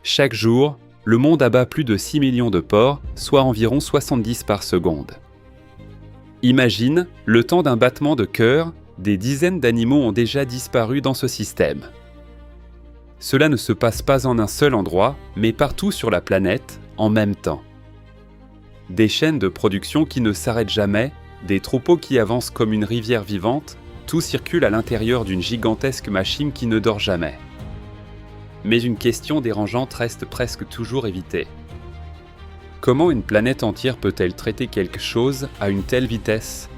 Chaque jour, le monde abat plus de 6 millions de porcs, soit environ 70 par seconde. Imagine, le temps d'un battement de cœur, des dizaines d'animaux ont déjà disparu dans ce système. Cela ne se passe pas en un seul endroit, mais partout sur la planète, en même temps. Des chaînes de production qui ne s'arrêtent jamais, des troupeaux qui avancent comme une rivière vivante, tout circule à l'intérieur d'une gigantesque machine qui ne dort jamais. Mais une question dérangeante reste presque toujours évitée. Comment une planète entière peut-elle traiter quelque chose à une telle vitesse ?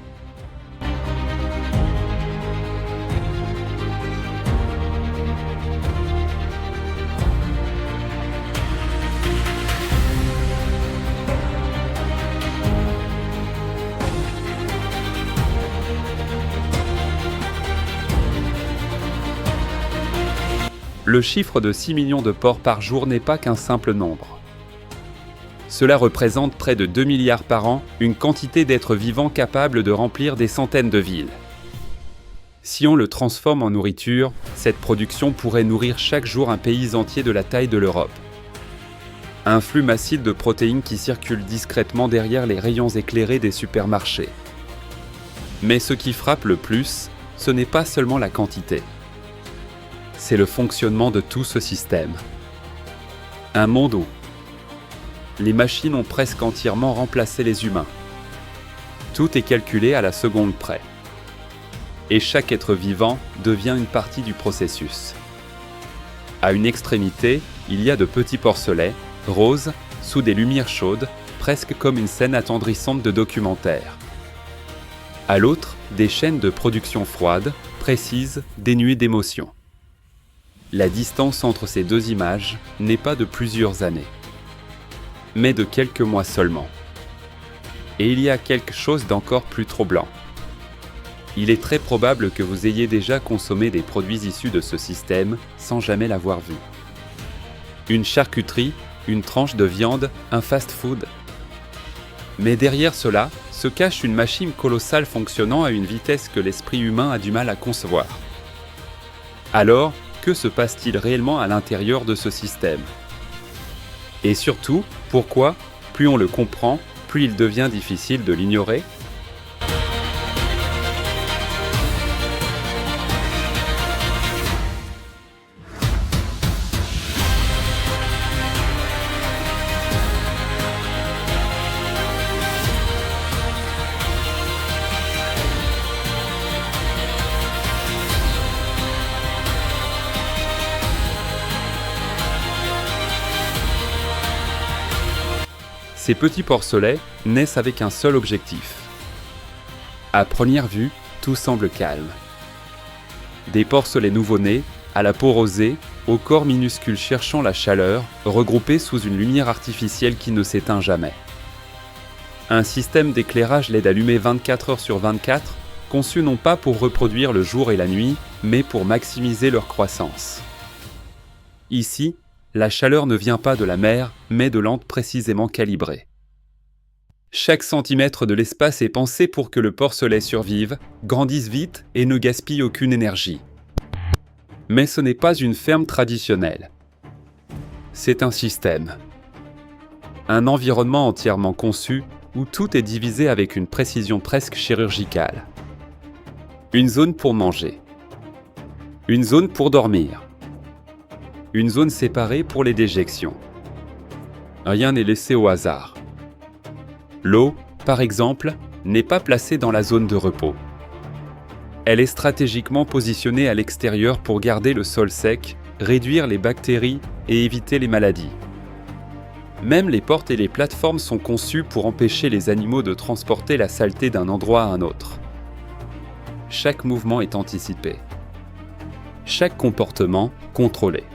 Le chiffre de 6 millions de porcs par jour n'est pas qu'un simple nombre. Cela représente près de 2 milliards par an, une quantité d'êtres vivants capables de remplir des centaines de villes. Si on le transforme en nourriture, cette production pourrait nourrir chaque jour un pays entier de la taille de l'Europe. Un flux massif de protéines qui circule discrètement derrière les rayons éclairés des supermarchés. Mais ce qui frappe le plus, ce n'est pas seulement la quantité. C'est le fonctionnement de tout ce système. Un monde où les machines ont presque entièrement remplacé les humains. Tout est calculé à la seconde près. Et chaque être vivant devient une partie du processus. À une extrémité, il y a de petits porcelets, roses, sous des lumières chaudes, presque comme une scène attendrissante de documentaire. À l'autre, des chaînes de production froides, précises, dénuées d'émotion. La distance entre ces deux images n'est pas de plusieurs années, mais de quelques mois seulement. Et il y a quelque chose d'encore plus troublant. Il est très probable que vous ayez déjà consommé des produits issus de ce système sans jamais l'avoir vu. Une charcuterie, une tranche de viande, un fast-food. Mais derrière cela se cache une machine colossale fonctionnant à une vitesse que l'esprit humain a du mal à concevoir. Alors, que se passe-t-il réellement à l'intérieur de ce système ? Et surtout, pourquoi, plus on le comprend, plus il devient difficile de l'ignorer ? Ces petits porcelets naissent avec un seul objectif. À première vue, tout semble calme. Des porcelets nouveau-nés, à la peau rosée, au corps minuscule cherchant la chaleur, regroupés sous une lumière artificielle qui ne s'éteint jamais. Un système d'éclairage l'aide à allumer 24 heures sur 24, conçu non pas pour reproduire le jour et la nuit, mais pour maximiser leur croissance. Ici, la chaleur ne vient pas de la mer, mais de lampes précisément calibrées. Chaque centimètre de l'espace est pensé pour que le porcelet survive, grandisse vite et ne gaspille aucune énergie. Mais ce n'est pas une ferme traditionnelle. C'est un système. Un environnement entièrement conçu où tout est divisé avec une précision presque chirurgicale. Une zone pour manger. Une zone pour dormir. Une zone séparée pour les déjections. Rien n'est laissé au hasard. L'eau, par exemple, n'est pas placée dans la zone de repos. Elle est stratégiquement positionnée à l'extérieur pour garder le sol sec, réduire les bactéries et éviter les maladies. Même les portes et les plateformes sont conçues pour empêcher les animaux de transporter la saleté d'un endroit à un autre. Chaque mouvement est anticipé. Chaque comportement contrôlé.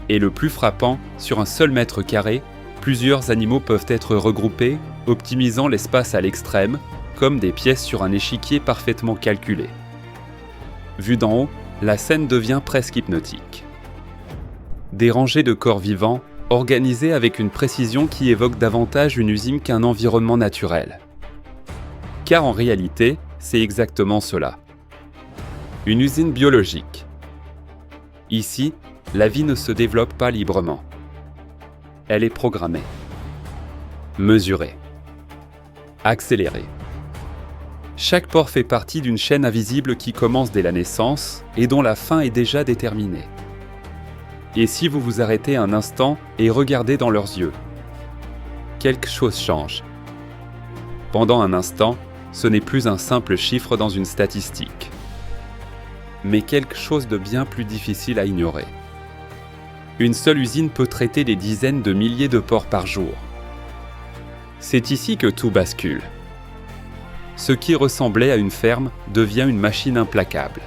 Et le plus frappant, sur un seul mètre carré, plusieurs animaux peuvent être regroupés, optimisant l'espace à l'extrême, comme des pièces sur un échiquier parfaitement calculé. Vu d'en haut, la scène devient presque hypnotique. Des rangées de corps vivants, organisées avec une précision qui évoque davantage une usine qu'un environnement naturel. Car en réalité, c'est exactement cela. Une usine biologique. Ici, la vie ne se développe pas librement. elle est programmée. Mesurée. Accélérée. Chaque pore fait partie d'une chaîne invisible qui commence dès la naissance et dont la fin est déjà déterminée. Et si vous vous arrêtez un instant et regardez dans leurs yeux, quelque chose change. Pendant un instant, ce n'est plus un simple chiffre dans une statistique, mais quelque chose de bien plus difficile à ignorer. Une seule usine peut traiter des dizaines de milliers de pores par jour. C'est ici que tout bascule. Ce qui ressemblait à une ferme devient une machine implacable.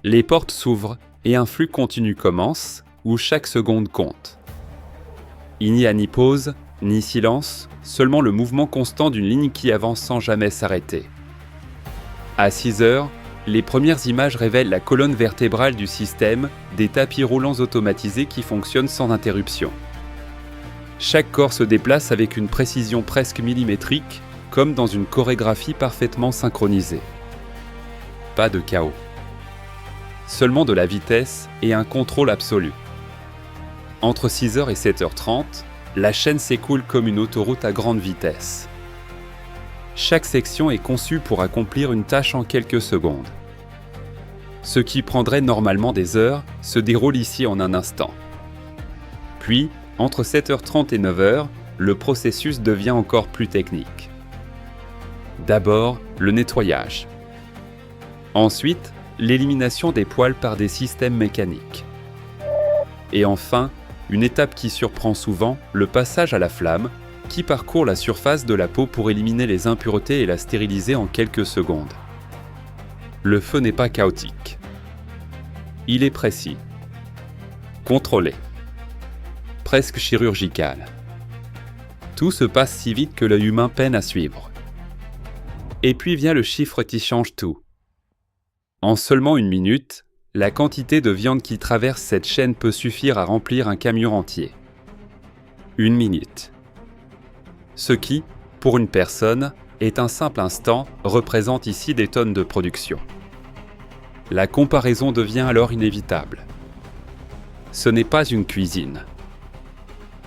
Les portes s'ouvrent et un flux continu commence, où chaque seconde compte. Il n'y a ni pause, ni silence, seulement le mouvement constant d'une ligne qui avance sans jamais s'arrêter. À 6 heures, les premières images révèlent la colonne vertébrale du système, des tapis roulants automatisés qui fonctionnent sans interruption. Chaque corps se déplace avec une précision presque millimétrique, comme dans une chorégraphie parfaitement synchronisée. Pas de chaos. Seulement de la vitesse et un contrôle absolu. Entre 6h et 7h30, la chaîne s'écoule comme une autoroute à grande vitesse. Chaque section est conçue pour accomplir une tâche en quelques secondes. Ce qui prendrait normalement des heures se déroule ici en un instant. Puis, entre 7h30 et 9h, le processus devient encore plus technique. D'abord, le nettoyage. Ensuite, l'élimination des poils par des systèmes mécaniques. Et enfin, une étape qui surprend souvent, le passage à la flamme, qui parcourt la surface de la peau pour éliminer les impuretés et la stériliser en quelques secondes. Le feu n'est pas chaotique. Il est précis. Contrôlé. Presque chirurgical. Tout se passe si vite que l'œil humain peine à suivre. Et puis vient le chiffre qui change tout. En seulement 1 minute, la quantité de viande qui traverse cette chaîne peut suffire à remplir un camion entier. 1 minute. Ce qui, pour une personne, est un simple instant, représente ici des tonnes de production. La comparaison devient alors inévitable. Ce n'est pas une cuisine,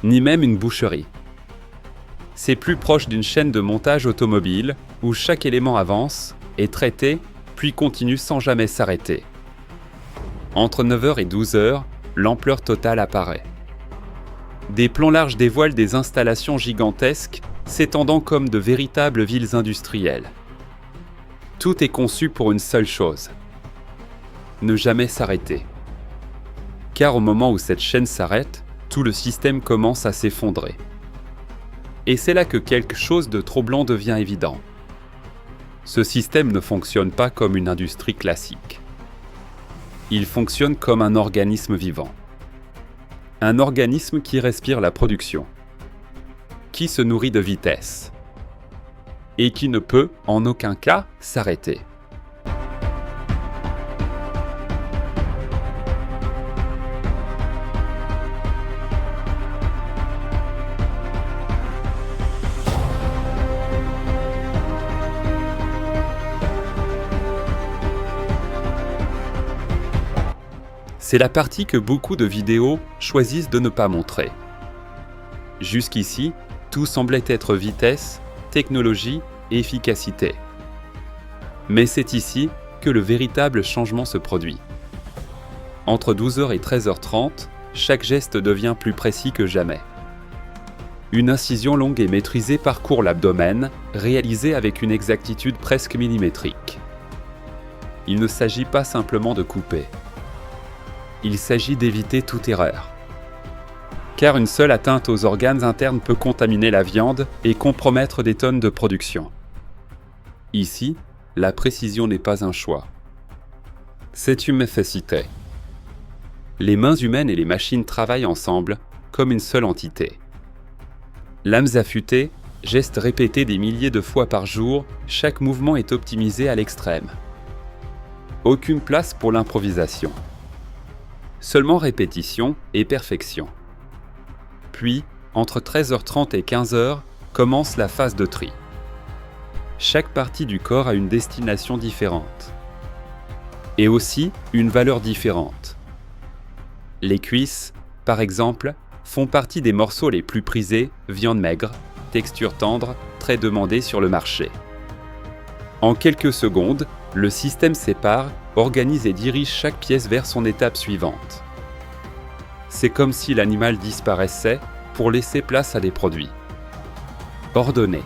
ni même une boucherie. C'est plus proche d'une chaîne de montage automobile où chaque élément avance, est traité, puis continue sans jamais s'arrêter. Entre 9h et 12h, l'ampleur totale apparaît. Des plans larges dévoilent des installations gigantesques, s'étendant comme de véritables villes industrielles. Tout est conçu pour une seule chose: ne jamais s'arrêter. Car au moment où cette chaîne s'arrête, tout le système commence à s'effondrer. Et c'est là que quelque chose de troublant devient évident. Ce système ne fonctionne pas comme une industrie classique. Il fonctionne comme un organisme vivant. Un organisme qui respire la production, qui se nourrit de vitesse, et qui ne peut en aucun cas s'arrêter. C'est la partie que beaucoup de vidéos choisissent de ne pas montrer. Jusqu'ici, tout semblait être vitesse, technologie et efficacité. Mais c'est ici que le véritable changement se produit. Entre 12h et 13h30, chaque geste devient plus précis que jamais. Une incision longue et maîtrisée parcourt l'abdomen, réalisée avec une exactitude presque millimétrique. Il ne s'agit pas simplement de couper. Il s'agit d'éviter toute erreur. Car une seule atteinte aux organes internes peut contaminer la viande et compromettre des tonnes de production. Ici, la précision n'est pas un choix. C'est une nécessité. Les mains humaines et les machines travaillent ensemble comme une seule entité. Lames affûtées, Gestes répétés des milliers de fois par jour, chaque mouvement est optimisé à l'extrême. Aucune place pour l'improvisation. Seulement répétition et perfection. Puis, entre 13h30 et 15h, commence la phase de tri. Chaque partie du corps a une destination différente. Et aussi une valeur différente. Les cuisses, par exemple, font partie des morceaux les plus prisés, viande maigre, texture tendre, très demandée sur le marché. En quelques secondes, le système sépare, organise et dirige chaque pièce vers son étape suivante. C'est comme si l'animal disparaissait pour laisser place à des produits. Ordonnés.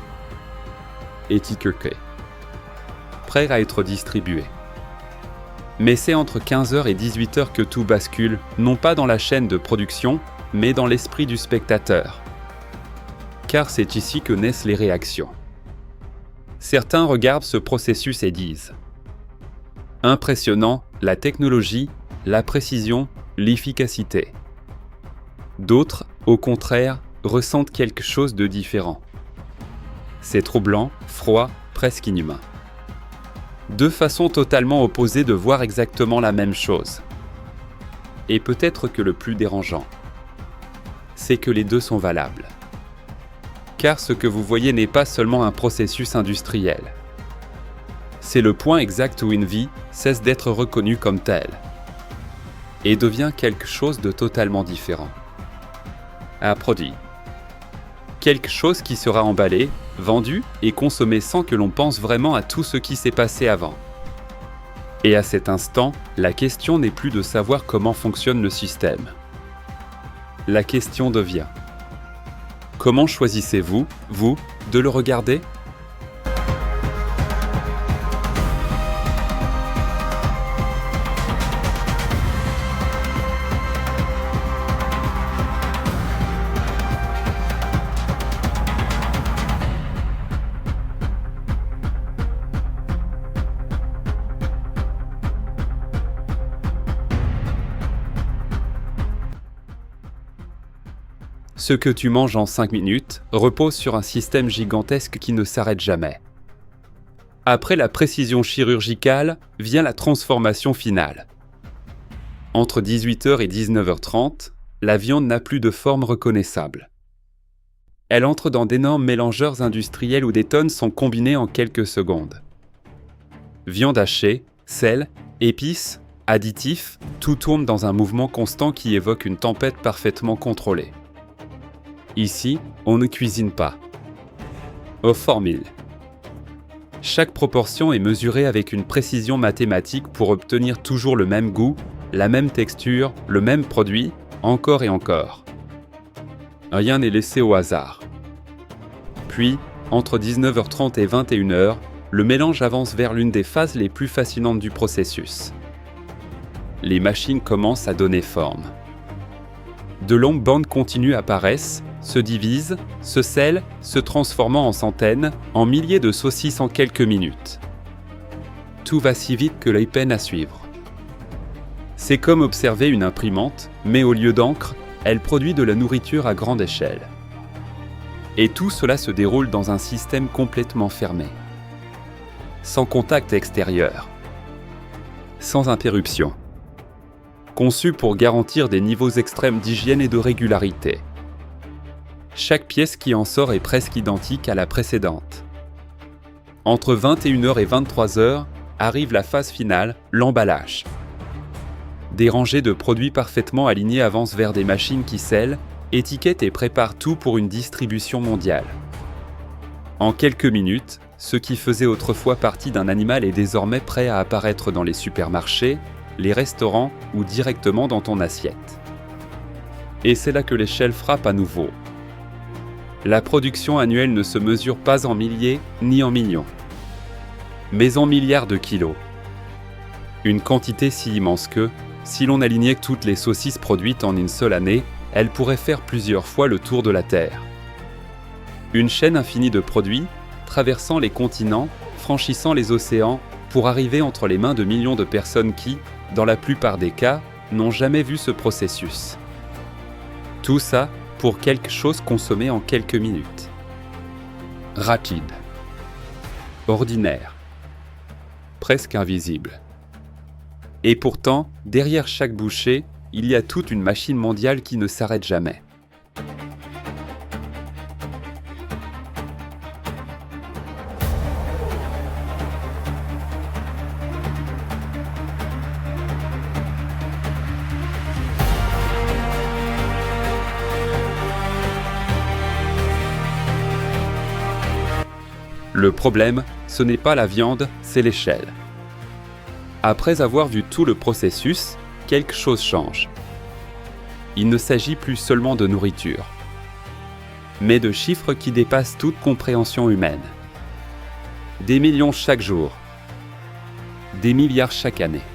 Étiquetés. Prêts à être distribués. Mais c'est entre 15h et 18h que tout bascule, non pas dans la chaîne de production, mais dans l'esprit du spectateur. Car c'est ici que naissent les réactions. Certains regardent ce processus et disent « Impressionnant, la technologie, la précision, l'efficacité ». D'autres, au contraire, ressentent quelque chose de différent. C'est troublant, froid, presque inhumain. Deux façons totalement opposées de voir exactement la même chose. Et peut-être que le plus dérangeant, c'est que les deux sont valables. Car ce que vous voyez n'est pas seulement un processus industriel. C'est le point exact où une vie cesse d'être reconnue comme telle et devient quelque chose de totalement différent. Un produit. Quelque chose qui sera emballé, vendu et consommé sans que l'on pense vraiment à tout ce qui s'est passé avant. Et à cet instant, la question n'est plus de savoir comment fonctionne le système. La question devient: comment choisissez-vous, vous, de le regarder ? Ce que tu manges en 5 minutes repose sur un système gigantesque qui ne s'arrête jamais. Après la précision chirurgicale vient la transformation finale. Entre 18h et 19h30, la viande n'a plus de forme reconnaissable. Elle entre dans d'énormes mélangeurs industriels où des tonnes sont combinées en quelques secondes. Viande hachée, sel, épices, additifs, tout tourne dans un mouvement constant qui évoque une tempête parfaitement contrôlée. Ici, on ne cuisine pas. Aux formules. Chaque proportion est mesurée avec une précision mathématique pour obtenir toujours le même goût, la même texture, le même produit, encore et encore. Rien n'est laissé au hasard. Puis, entre 19h30 et 21h, le mélange avance vers l'une des phases les plus fascinantes du processus. Les machines commencent à donner forme. De longues bandes continues apparaissent, se divisent, se scellent, se transformant en centaines, en milliers de saucisses en quelques minutes. Tout va si vite que l'œil peine à suivre. C'est comme observer une imprimante, mais au lieu d'encre, elle produit de la nourriture à grande échelle. Et tout cela se déroule dans un système complètement fermé. Sans contact extérieur. Sans interruption. Conçu pour garantir des niveaux extrêmes d'hygiène et de régularité. Chaque pièce qui en sort est presque identique à la précédente. Entre 21h et 23h arrive la phase finale, l'emballage. Des rangées de produits parfaitement alignés avancent vers des machines qui scellent, étiquettent et préparent tout pour une distribution mondiale. En quelques minutes, ce qui faisait autrefois partie d'un animal est désormais prêt à apparaître dans les supermarchés, les restaurants ou directement dans ton assiette. Et c'est là que l'échelle frappe à nouveau. La production annuelle ne se mesure pas en milliers ni en millions, mais en milliards de kilos. Une quantité si immense que, si l'on alignait toutes les saucisses produites en une seule année, elles pourraient faire plusieurs fois le tour de la Terre. Une chaîne infinie de produits, traversant les continents, franchissant les océans, pour arriver entre les mains de millions de personnes qui, dans la plupart des cas, n'ont jamais vu ce processus. Tout ça pour quelque chose consommé en quelques minutes. rapide, ordinaire, presque invisible. Et pourtant, derrière chaque bouchée, il y a toute une machine mondiale qui ne s'arrête jamais. Le problème, ce n'est pas la viande, c'est l'échelle. Après avoir vu tout le processus, quelque chose change. Il ne s'agit plus seulement de nourriture, mais de chiffres qui dépassent toute compréhension humaine. Des millions chaque jour, des milliards chaque année.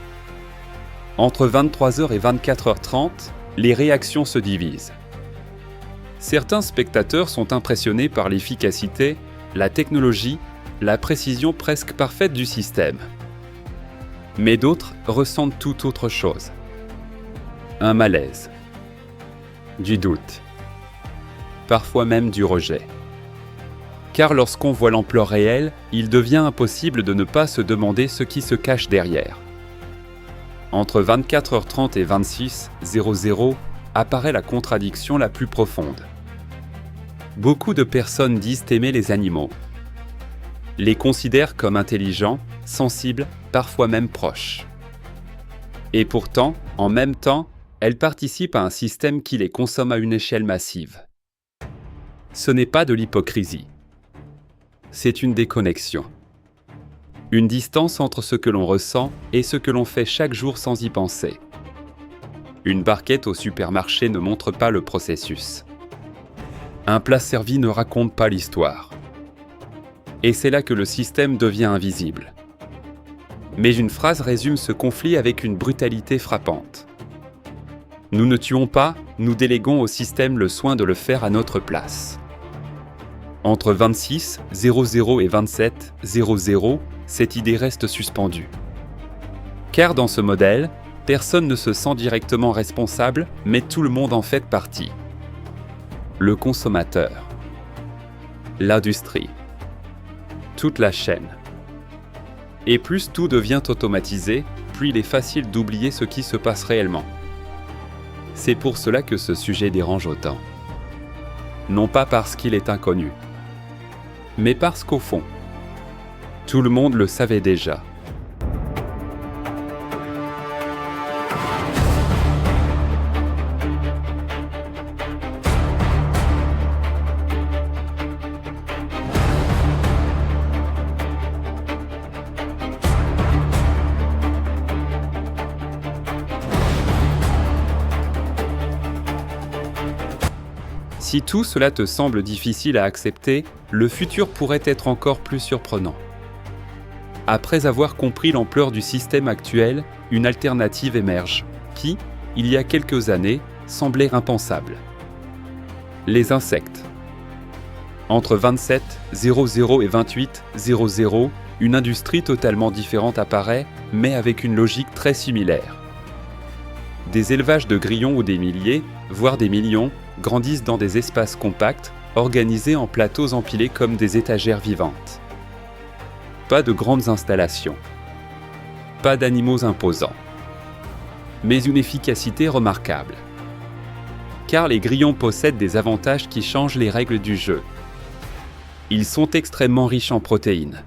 Entre 23h et 24h30, les réactions se divisent. Certains spectateurs sont impressionnés par l'efficacité, la technologie, la précision presque parfaite du système. Mais d'autres ressentent tout autre chose. Un malaise, du doute, parfois même du rejet. Car lorsqu'on voit l'ampleur réelle, il devient impossible de ne pas se demander ce qui se cache derrière. Entre 24h30 et 26h00 apparaît la contradiction la plus profonde. Beaucoup de personnes disent aimer les animaux, les considèrent comme intelligents, sensibles, parfois même proches. Et pourtant, en même temps, elles participent à un système qui les consomme à une échelle massive. Ce n'est pas de l'hypocrisie. C'est une déconnexion. Une distance entre ce que l'on ressent et ce que l'on fait chaque jour sans y penser. Une barquette au supermarché ne montre pas le processus. Un plat servi ne raconte pas l'histoire. Et c'est là que le système devient invisible. Mais une phrase résume ce conflit avec une brutalité frappante. Nous ne tuons pas, nous déléguons au système le soin de le faire à notre place. Entre 26h00 et 27h00, cette idée reste suspendue. Car dans ce modèle, personne ne se sent directement responsable, mais tout le monde en fait partie. Le consommateur, l'industrie, toute la chaîne. Et plus tout devient automatisé, plus il est facile d'oublier ce qui se passe réellement. C'est pour cela que ce sujet dérange autant. Non pas parce qu'il est inconnu, mais parce qu'au fond, tout le monde le savait déjà. Si tout cela te semble difficile à accepter, le futur pourrait être encore plus surprenant. Après avoir compris l'ampleur du système actuel, une alternative émerge, qui, il y a quelques années, semblait impensable. Les insectes. Entre 27h00 et 28h00, une industrie totalement différente apparaît, mais avec une logique très similaire. Des élevages de grillons ou des milliers, voire des millions, grandissent dans des espaces compacts, organisés en plateaux empilés comme des étagères vivantes. Pas de grandes installations. Pas d'animaux imposants. Mais une efficacité remarquable. Car les grillons possèdent des avantages qui changent les règles du jeu. Ils sont extrêmement riches en protéines.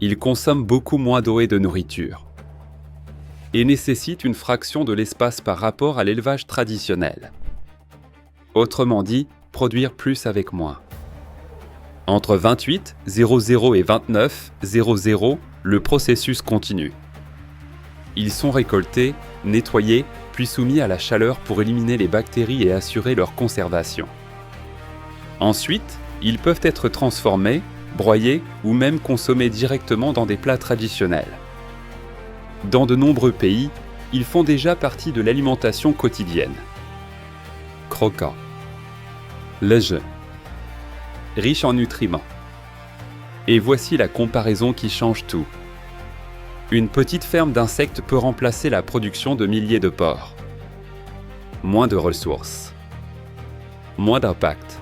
Ils consomment beaucoup moins d'eau et de nourriture. Et nécessitent une fraction de l'espace par rapport à l'élevage traditionnel. Autrement dit, produire plus avec moins. Entre 28h00 et 29h00, le processus continue. Ils sont récoltés, nettoyés, puis soumis à la chaleur pour éliminer les bactéries et assurer leur conservation. Ensuite, ils peuvent être transformés, broyés ou même consommés directement dans des plats traditionnels. Dans de nombreux pays, ils font déjà partie de l'alimentation quotidienne. Croquant, léger, riche en nutriments. Et voici la comparaison qui change tout. Une petite ferme d'insectes peut remplacer la production de milliers de porcs. Moins de ressources. Moins d'impact.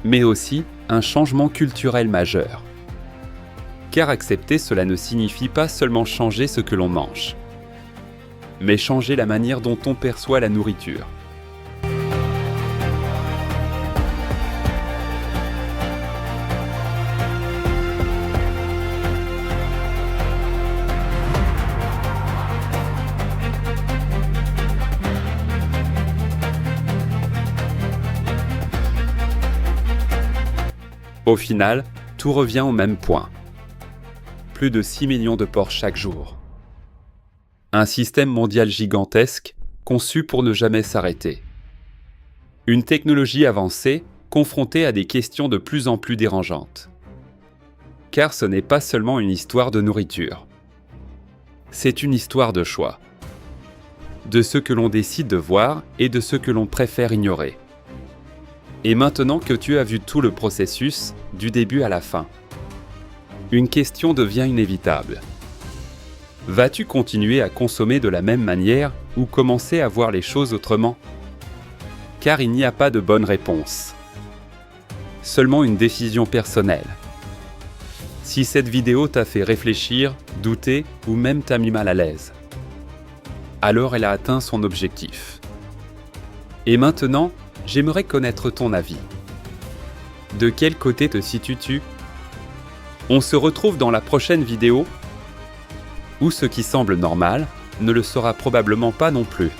mais aussi un changement culturel majeur. Car accepter cela ne signifie pas seulement changer ce que l'on mange, mais changer la manière dont on perçoit la nourriture. Au final, tout revient au même point. Plus de 6 millions de porcs chaque jour. Un système mondial gigantesque, conçu pour ne jamais s'arrêter. Une technologie avancée, confrontée à des questions de plus en plus dérangeantes. Car ce n'est pas seulement une histoire de nourriture. C'est une histoire de choix. De ce que l'on décide de voir et de ce que l'on préfère ignorer. Et maintenant que tu as vu tout le processus, du début à la fin, une question devient inévitable. Vas-tu continuer à consommer de la même manière ou commencer à voir les choses autrement ? Car il n'y a pas de bonne réponse. Seulement une décision personnelle. Si cette vidéo t'a fait réfléchir, douter ou même t'a mis mal à l'aise, alors elle a atteint son objectif. Et maintenant, j'aimerais connaître ton avis. De quel côté te situes-tu ? On se retrouve dans la prochaine vidéo où ce qui semble normal ne le sera probablement pas non plus.